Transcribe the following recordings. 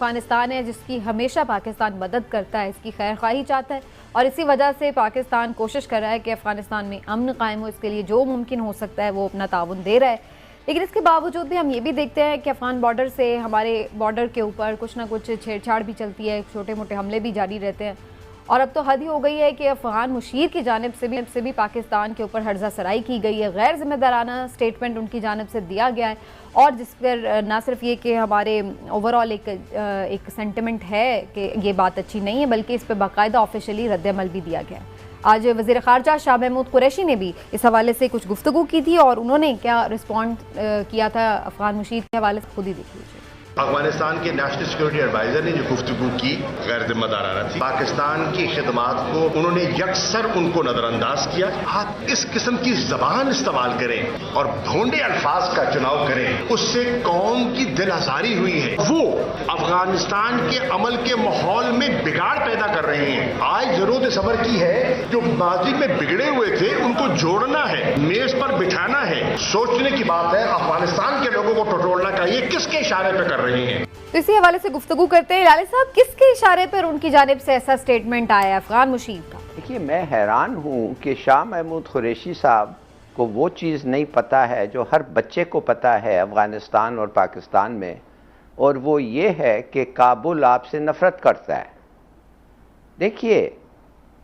अफगानिस्तान है जिसकी हमेशा पाकिस्तान मदद करता है, इसकी खैर ख्वाही चाहता है और इसी वजह से पाकिस्तान कोशिश कर रहा है कि अफगानिस्तान में अमन कायम हो। इसके लिए जो मुमकिन हो सकता है वो अपना ताउन दे रहा है। लेकिन इसके बावजूद भी हम ये भी देखते हैं कि अफगान बॉर्डर से हमारे बॉर्डर के ऊपर कुछ ना कुछ छेड़छाड़ भी चलती है, छोटे मोटे हमले भी जारी रहते हैं। और अब तो हद ही हो गई है कि अफगान मुशीर की जानिब से भी पाकिस्तान के ऊपर हर्जा सराई की गई है, गैर जिम्मेदाराना स्टेटमेंट उनकी जानिब से दिया गया है। और जिस पर ना सिर्फ ये कि हमारे ओवरऑल एक सेंटिमेंट है कि ये बात अच्छी नहीं है, बल्कि इस पर बाकायदा ऑफिशियली रद्द-ए-अमल भी दिया गया है। आज वज़ीर ख़ारजा शाह महमूद कुरैशी ने भी इस हवाले से कुछ गुफ्तगू की थी और उन्होंने क्या रिस्पॉन्ड किया था अफगान मुशीर के हवाले से खुद ही देख लीजिए। अफगानिस्तान के नेशनल सिक्योरिटी एडवाइजर ने जो गुफ्तगू की गैर जिम्मेदाराना थी। पाकिस्तान की खिदमात को उन्होंने यकसर उनको नजरअंदाज किया। आप इस किस्म की जबान इस्तेमाल करें और भोंडे अल्फाज का चुनाव करें, उससे कौम की दिल आजारी हुई है। वो अफगानिस्तान के अमल के माहौल में बिगाड़ पैदा कर रहे हैं। आज जरूरत सब्र की है, जो माजी में बिगड़े हुए थे उनको जोड़ना है, मेज पर बिठाना है। सोचने की बात है, अफगानिस्तान के लोगों को टटोलना चाहिए किसके इशारे पर कर रहे हैं। तो इसी हवाले से गुफ्तगू करते हैं। लाले साहब, किसके इशारे पर उनकी जानिब से ऐसा स्टेटमेंट आया अफगान मुशीर का? देखिए, मैं हैरान हूँ कि शाह महमूद कुरैशी साहब को वो चीज़ नहीं पता है जो हर बच्चे को पता है अफगानिस्तान और पाकिस्तान में, और वो ये है कि काबुल आपसे नफरत करता है। देखिए,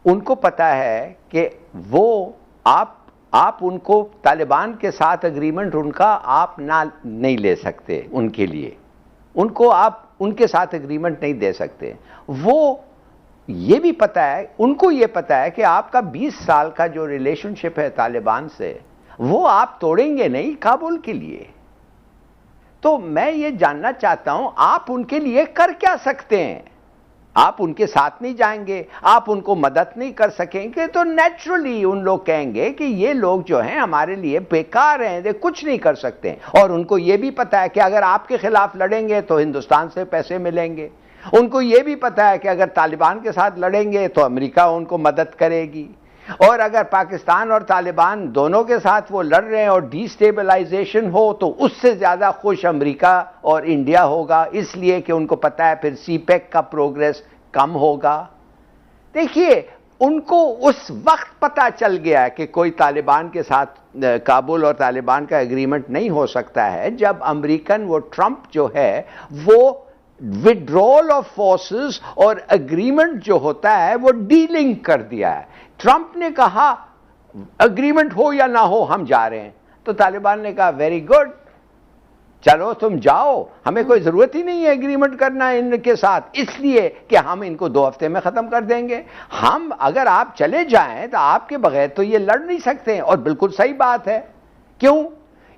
उनको पता है कि वो आप उनको तालिबान के साथ एग्रीमेंट उनका आप नहीं ले सकते, उनके लिए उनको आप उनके साथ एग्रीमेंट नहीं दे सकते। वो ये भी पता है, उनको ये पता है कि आपका 20 साल का जो रिलेशनशिप है तालिबान से, वो आप तोड़ेंगे नहीं काबुल के लिए। तो मैं ये जानना चाहता हूं, आप उनके लिए कर क्या सकते हैं? आप उनके साथ नहीं जाएंगे, आप उनको मदद नहीं कर सकेंगे, तो नेचुरली उन लोग कहेंगे कि ये लोग जो हैं हमारे लिए बेकार हैं, वे कुछ नहीं कर सकते। और उनको ये भी पता है कि अगर आपके खिलाफ लड़ेंगे तो हिंदुस्तान से पैसे मिलेंगे। उनको ये भी पता है कि अगर तालिबान के साथ लड़ेंगे तो अमेरिका उनको मदद करेगी। और अगर पाकिस्तान और तालिबान दोनों के साथ वो लड़ रहे हैं और डिस्टेबलाइजेशन हो, तो उससे ज़्यादा खुश अमेरिका और इंडिया होगा, इसलिए कि उनको पता है फिर सीपेक का प्रोग्रेस कम होगा। देखिए, उनको उस वक्त पता चल गया है कि कोई तालिबान के साथ काबुल और तालिबान का एग्रीमेंट नहीं हो सकता है, जब अमेरिकन वो ट्रंप जो है वो विड्रॉल ऑफ फोर्सेस और एग्रीमेंट जो होता है वो डीलिंग कर दिया है। ट्रंप ने कहा एग्रीमेंट हो या ना हो हम जा रहे हैं, तो तालिबान ने कहा वेरी गुड, चलो तुम जाओ, हमें कोई जरूरत ही नहीं है एग्रीमेंट करना इनके साथ, इसलिए कि हम इनको 2 हफ्ते में खत्म कर देंगे। हम अगर आप चले जाएं तो आपके बगैर तो ये लड़ नहीं सकते। और बिल्कुल सही बात है। क्यों?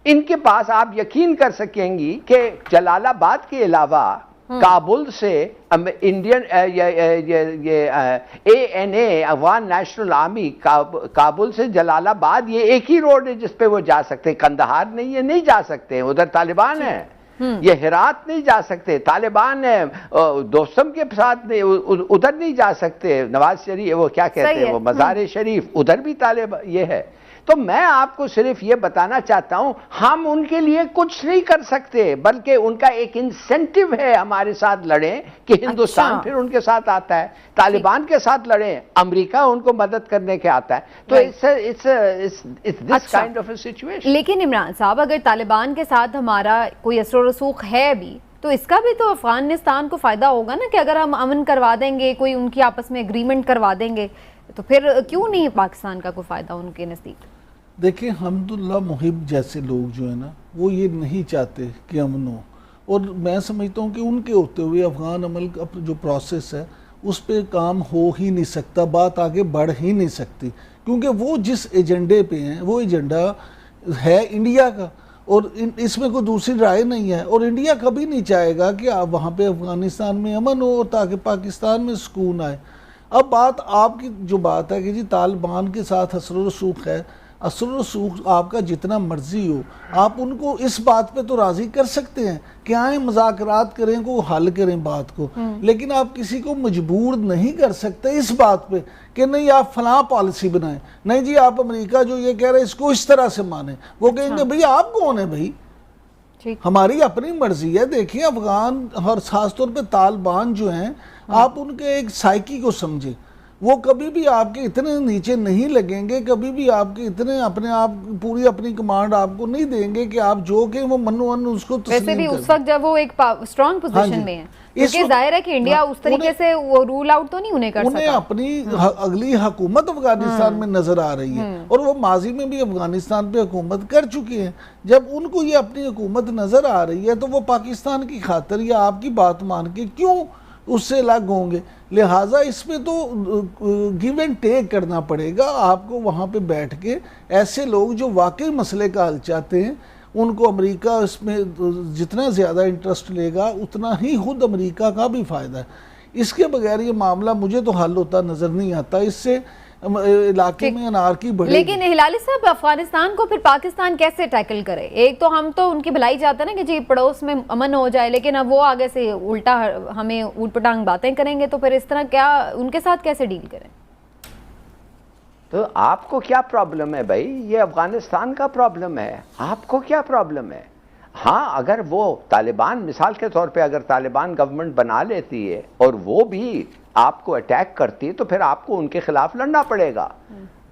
इनके पास आप यकीन कर सकेंगी कि जलालाबाद के अलावा काबुल से Indian ANA Afghan national army Kabul से जलालाबाद ये एक ही रोड है जिस पे वो जा सकते हैं। कंदहार नहीं, ये नहीं जा सकते, उधर तालिबान है। ये हेरात नहीं जा सकते, तालिबान है। दोस्तम के साथ नहीं, उधर नहीं जा सकते। नवाज शरीफ, वो क्या कहते हैं, वो मज़ार शरीफ, उधर भी तालिबान ये है। तो मैं आपको सिर्फ ये बताना चाहता हूं, हम उनके लिए कुछ नहीं कर सकते, बल्कि उनका एक इंसेंटिव है हमारे साथ लड़ें कि हिंदुस्तान फिर उनके साथ आता है। तालिबान के साथ लड़ें, अमेरिका उनको मदद करने के आता है। तो it's this kind of a situation. लेकिन इमरान साहब, अगर तालिबान के साथ हमारा कोई असर रसूख है भी, तो इसका भी तो अफगानिस्तान को फायदा होगा ना, कि अगर हम अमन करवा देंगे, कोई उनकी आपस में एग्रीमेंट करवा देंगे, तो फिर क्यों नहीं पाकिस्तान का कोई फायदा उनके नज़दीक? देखिए, हमदुल्ला मुहिब जैसे लोग जो है ना, वो ये नहीं चाहते कि अमन हो। और मैं समझता हूँ कि उनके होते हुए अफगान अमल का जो प्रोसेस है उस पर काम हो ही नहीं सकता, बात आगे बढ़ ही नहीं सकती, क्योंकि वो जिस एजेंडे पे हैं वो एजेंडा है इंडिया का, और इसमें कोई दूसरी राय नहीं है। और इंडिया कभी नहीं चाहेगा कि आप वहाँ पे अफगानिस्तान में अमन हो और ताकि पाकिस्तान में सुकून आए। अब बात आपकी जो बात है कि जी तालिबान के साथ असर रसूख है, असर रसूख आपका जितना मर्जी हो, आप उनको इस बात पे तो राज़ी कर सकते हैं कि आए मुज़ाकरात करें, को हल करें बात को, लेकिन आप किसी को मजबूर नहीं कर सकते इस बात पे कि नहीं आप फलां पॉलिसी बनाएं, नहीं जी आप अमेरिका जो ये कह रहे हैं इसको इस तरह से माने। वो कहेंगे भाई आप कौन है भाई, ठीक। हमारी अपनी मर्जी है। देखिए अफगान और खासतौर पे तालिबान जो हैं, आप उनके एक साइकी को समझे, वो कभी भी आपके इतने नीचे नहीं लगेंगे, कभी भी आपके इतने अपने आप पूरी अपनी कमांड आपको नहीं देंगे कि आप जो के वो मनोवन उसको वैसे भी उस वक्त जब वो एक स्ट्रॉन्ग पोजीशन में है, क्योंकि जाहिर है कि इंडिया उस तरीके से वो रूल आउट तो नहीं उन्हें कर उन्हें सका। अपनी अगली हुकूमत अफगानिस्तान में नजर आ रही है और वो माजी में भी अफगानिस्तान पे हुकूमत कर चुके हैं। जब उनको ये अपनी हुकूमत नजर आ रही है तो वो पाकिस्तान की खातिर या आपकी बात मान के क्यों उससे अलग होंगे। लिहाजा इसमें तो गिव एंड टेक करना पड़ेगा आपको। वहाँ पे बैठ के ऐसे लोग जो वाकई मसले का हल चाहते हैं, उनको अमेरिका इसमें जितना ज़्यादा इंटरेस्ट लेगा उतना ही खुद अमेरिका का भी फ़ायदा है। इसके बगैर ये मामला मुझे तो हल होता नज़र नहीं आता। इससे इलाके में अनारकी बढ़ेगी। लेकिन हिलाली साहब, अफगानिस्तान को फिर पाकिस्तान कैसे टैकल करे? एक तो हम तो उनकी भलाई चाहते हैं ना कि जी पड़ोस में अमन हो जाए, लेकिन अब वो आगे से उल्टा हमें ऊट-पटांग बातें करेंगे, तो फिर इस तरह क्या उनके साथ कैसे डील करें? तो आपको क्या प्रॉब्लम है भाई? ये अफगानिस्तान का प्रॉब्लम है, आपको क्या प्रॉब्लम है? हाँ, अगर वो तालिबान, मिसाल के तौर पे अगर तालिबान गवर्नमेंट बना लेती है और वो भी आपको अटैक करती है तो फिर आपको उनके खिलाफ लड़ना पड़ेगा।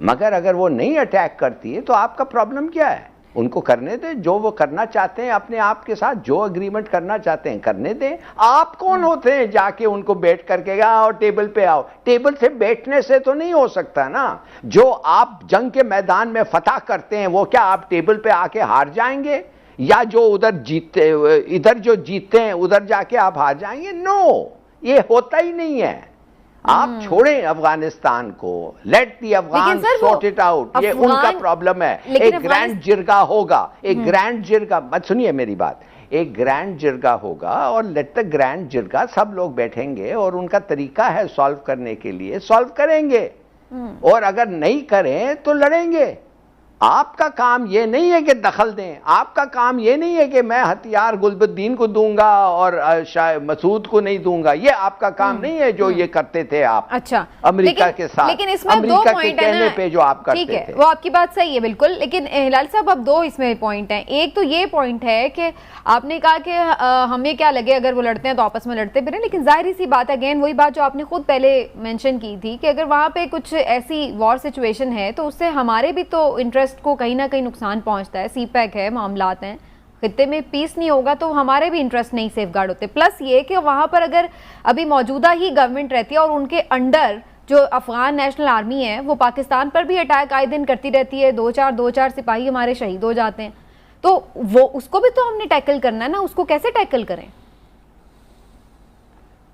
मगर अगर वो नहीं अटैक करती है तो आपका प्रॉब्लम क्या है? उनको करने दें जो वो करना चाहते हैं, अपने आप के साथ जो एग्रीमेंट करना चाहते हैं करने दें। आप कौन होते हैं जाके उनको बैठ करके आओ टेबल पे आओ? टेबल से बैठने से तो नहीं हो सकता ना। जो आप जंग के मैदान में फतह करते हैं वो क्या आप टेबल पे आके हार जाएंगे? या जो उधर जीतते, इधर जो जीतते हैं उधर जाके आप हार जाएंगे? नो, ये होता ही नहीं है। आप छोड़ें अफगानिस्तान को, let the Afghan sort it out. ये उनका प्रॉब्लम है। एक ग्रैंड जिरगा होगा, एक ग्रैंड जिरगा, मत सुनिए मेरी बात, एक ग्रैंड जिरगा होगा और लेट द ग्रैंड जिरगा, सब लोग बैठेंगे और उनका तरीका है सॉल्व करने के लिए, सॉल्व करेंगे। और अगर नहीं करें तो लड़ेंगे। आपका काम ये नहीं है कि दखल दें, आपका काम ये नहीं है कि मैं हथियार गुलबुद्दीन को दूंगा और मसूद को नहीं दूंगा। ये आपका काम नहीं है जो ये करते थे आप। अच्छा, अमेरिका के साथ, लेकिन इसमें अमेरिका दो के पॉइंट कहने पे जो आप करते थे, वो आपकी बात सही है बिल्कुल। लेकिन हिलाल साहब, अब दो इसमें पॉइंट हैं। एक तो ये पॉइंट है कि आपने कहा कि हमें क्या लगे अगर वो लड़ते हैं तो आपस में लड़ते फिरें, लेकिन जाहिर सी बात है, अगेन वही बात जो आपने खुद पहले मेंशन की थी कि अगर वहाँ पे कुछ ऐसी वॉर सिचुएशन है तो उससे हमारे भी तो इंटरेस्ट को कहीं ना कहीं नुकसान पहुंचता है। सीपैक है, मामलात हैं, खित्ते में पीस नहीं होगा तो हमारे भी इंटरेस्ट नहीं सेफ गार्ड होते। प्लस ये कि वहाँ पर अगर अभी मौजूदा ही गवर्नमेंट रहती है और उनके अंडर जो अफगान नेशनल आर्मी है वो पाकिस्तान पर भी अटैक आए दिन करती रहती है, दो चार सिपाही हमारे शहीद हो जाते हैं, तो वो उसको भी तो हमने टैकल करना है ना। उसको कैसे टैकल करें?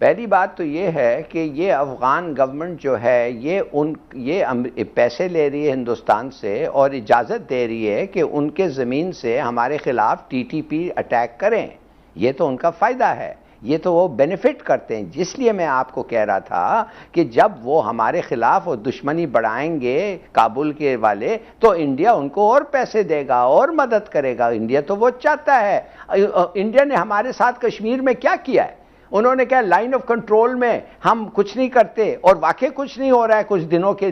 पहली बात तो ये है कि ये अफ़गान गवर्नमेंट जो है ये पैसे ले रही है हिंदुस्तान से और इजाज़त दे रही है कि उनके ज़मीन से हमारे ख़िलाफ़ टीटीपी अटैक करें। ये तो उनका फ़ायदा है, ये तो वो बेनिफिट करते हैं। जिसलिए मैं आपको कह रहा था कि जब वो हमारे ख़िलाफ़ वो दुश्मनी बढ़ाएंगे काबुल के वाले तो इंडिया उनको और पैसे देगा और मदद करेगा। इंडिया तो वो चाहता है। इंडिया ने हमारे साथ कश्मीर में क्या किया है? उन्होंने क्या लाइन ऑफ कंट्रोल में हम कुछ नहीं करते और वाकई कुछ नहीं हो रहा है कुछ दिनों के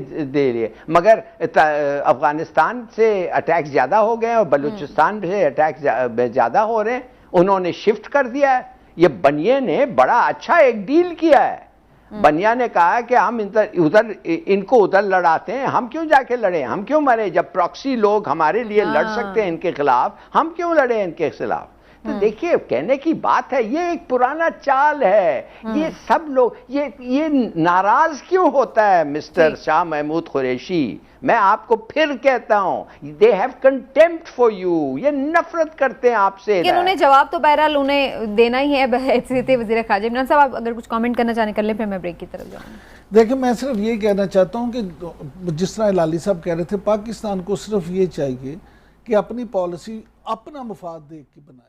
लिए, मगर अफगानिस्तान से अटैक ज़्यादा हो गए और बलूचिस्तान से अटैक ज़्यादा हो रहे हैं। उन्होंने शिफ्ट कर दिया है। ये बनिए ने बड़ा अच्छा एक डील किया है। बनिया ने कहा कि हम उधर इनको उधर लड़ाते हैं, हम क्यों जाके लड़ें, हम क्यों मरे? जब प्रॉक्सी लोग हमारे लिए लड़ सकते हैं इनके खिलाफ, हम क्यों लड़े इनके खिलाफ? तो देखिए, कहने की बात है, ये एक पुराना चाल है। ये सब लोग ये नाराज क्यों होता है मिस्टर शाह महमूद कुरैशी? मैं आपको फिर कहता हूं, they have contempt for you. ये नफरत करते हैं आपसे। उन्हें जवाब तो बहरहाल उन्हें देना ही है हैसियत वज़ीर ख़ारजा। इमरान साहब, आप अगर कुछ कमेंट करना चाहें कर लें, फिर मैं ब्रेक की तरफ जाऊँगा। देखिए, मैं सिर्फ ये कहना चाहता हूँ कि जिस तरह लाली साहब कह रहे थे, पाकिस्तान को सिर्फ ये चाहिए कि अपनी पॉलिसी अपना मुफाद देख के बनाए।